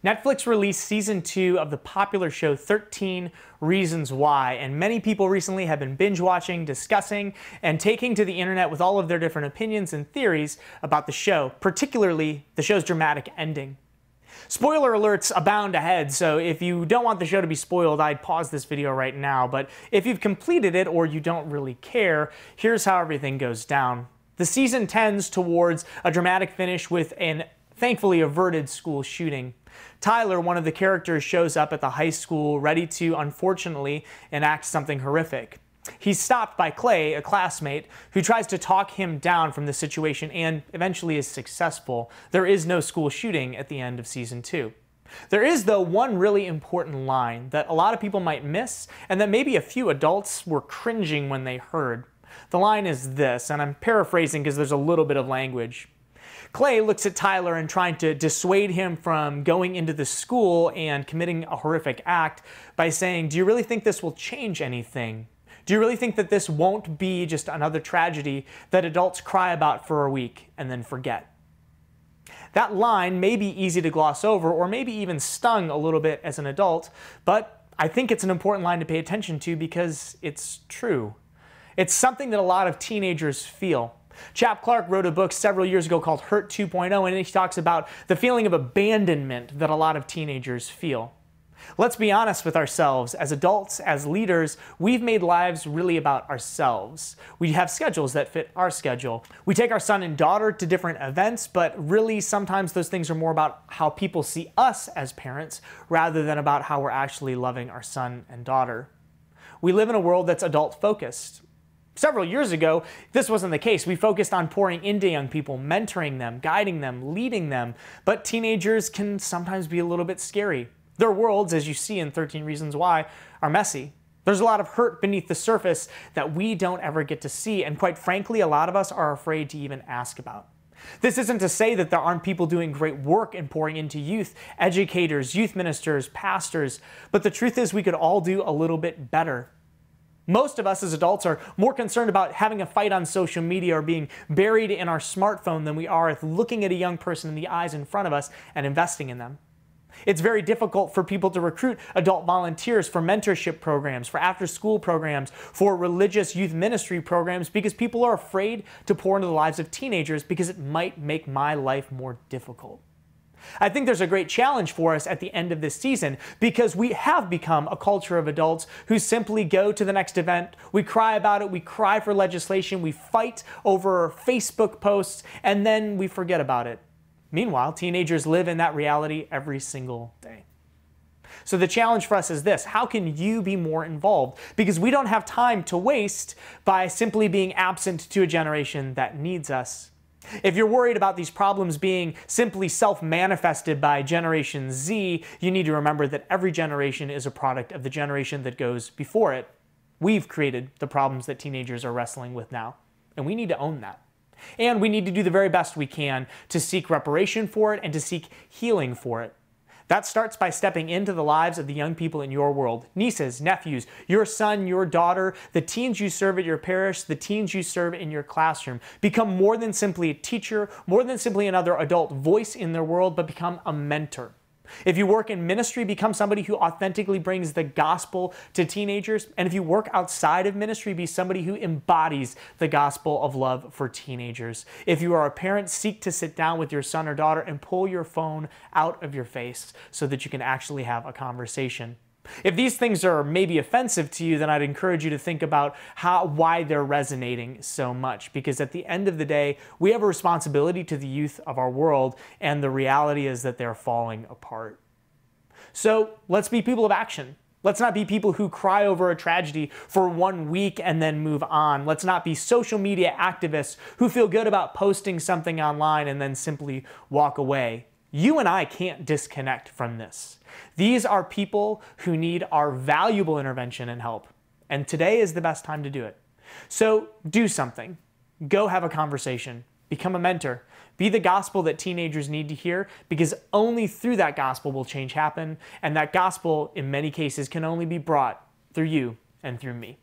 Netflix released season 2 of the popular show 13 Reasons Why, and many people recently have been binge watching, discussing, and taking to the internet with all of their different opinions and theories about the show, particularly the show's dramatic ending. Spoiler alerts abound ahead, so if you don't want the show to be spoiled, I'd pause this video right now, but if you've completed it or you don't really care, here's how everything goes down. The season tends towards a dramatic finish with an thankfully averted school shooting. Tyler, one of the characters, shows up at the high school ready to, unfortunately, enact something horrific. He's stopped by Clay, a classmate, who tries to talk him down from the situation and eventually is successful. There is no school shooting at the end of season 2. There is, though, one really important line that a lot of people might miss and that maybe a few adults were cringing when they heard. The line is this, and I'm paraphrasing because there's a little bit of language. Clay looks at Tyler and trying to dissuade him from going into the school and committing a horrific act by saying, "Do you really think this will change anything? Do you really think that this won't be just another tragedy that adults cry about for a week and then forget?" That line may be easy to gloss over or maybe even stung a little bit as an adult, but I think it's an important line to pay attention to because it's true. It's something that a lot of teenagers feel. Chap Clark wrote a book several years ago called Hurt 2.0, and he talks about the feeling of abandonment that a lot of teenagers feel. Let's be honest with ourselves. As adults, as leaders, we've made lives really about ourselves. We have schedules that fit our schedule. We take our son and daughter to different events, but really sometimes those things are more about how people see us as parents rather than about how we're actually loving our son and daughter. We live in a world that's adult-focused. Several years ago, this wasn't the case. We focused on pouring into young people, mentoring them, guiding them, leading them. But teenagers can sometimes be a little bit scary. Their worlds, as you see in 13 Reasons Why, are messy. There's a lot of hurt beneath the surface that we don't ever get to see, and quite frankly, a lot of us are afraid to even ask about. This isn't to say that there aren't people doing great work and pouring into youth, educators, youth ministers, pastors, but the truth is we could all do a little bit better. Most of us as adults are more concerned about having a fight on social media or being buried in our smartphone than we are with looking at a young person in the eyes in front of us and investing in them. It's very difficult for people to recruit adult volunteers for mentorship programs, for after-school programs, for religious youth ministry programs because people are afraid to pour into the lives of teenagers because it might make my life more difficult. I think there's a great challenge for us at the end of this season because we have become a culture of adults who simply go to the next event, we cry about it, we cry for legislation, we fight over Facebook posts, and then we forget about it. Meanwhile, teenagers live in that reality every single day. So the challenge for us is this: how can you be more involved? Because we don't have time to waste by simply being absent to a generation that needs us. If you're worried about these problems being simply self-manifested by Generation Z, you need to remember that every generation is a product of the generation that goes before it. We've created the problems that teenagers are wrestling with now, and we need to own that. And we need to do the very best we can to seek reparation for it and to seek healing for it. That starts by stepping into the lives of the young people in your world. Nieces, nephews, your son, your daughter, the teens you serve at your parish, the teens you serve in your classroom. Become more than simply a teacher, more than simply another adult voice in their world, but become a mentor. If you work in ministry, become somebody who authentically brings the gospel to teenagers. And if you work outside of ministry, be somebody who embodies the gospel of love for teenagers. If you are a parent, seek to sit down with your son or daughter and pull your phone out of your face so that you can actually have a conversation. If these things are maybe offensive to you, then I'd encourage you to think about why they're resonating so much. Because at the end of the day, we have a responsibility to the youth of our world, and the reality is that they're falling apart. So let's be people of action. Let's not be people who cry over a tragedy for 1 week and then move on. Let's not be social media activists who feel good about posting something online and then simply walk away. You and I can't disconnect from this. These are people who need our valuable intervention and help, and today is the best time to do it. So do something. Go have a conversation. Become a mentor. Be the gospel that teenagers need to hear, because only through that gospel will change happen, and that gospel, in many cases, can only be brought through you and through me.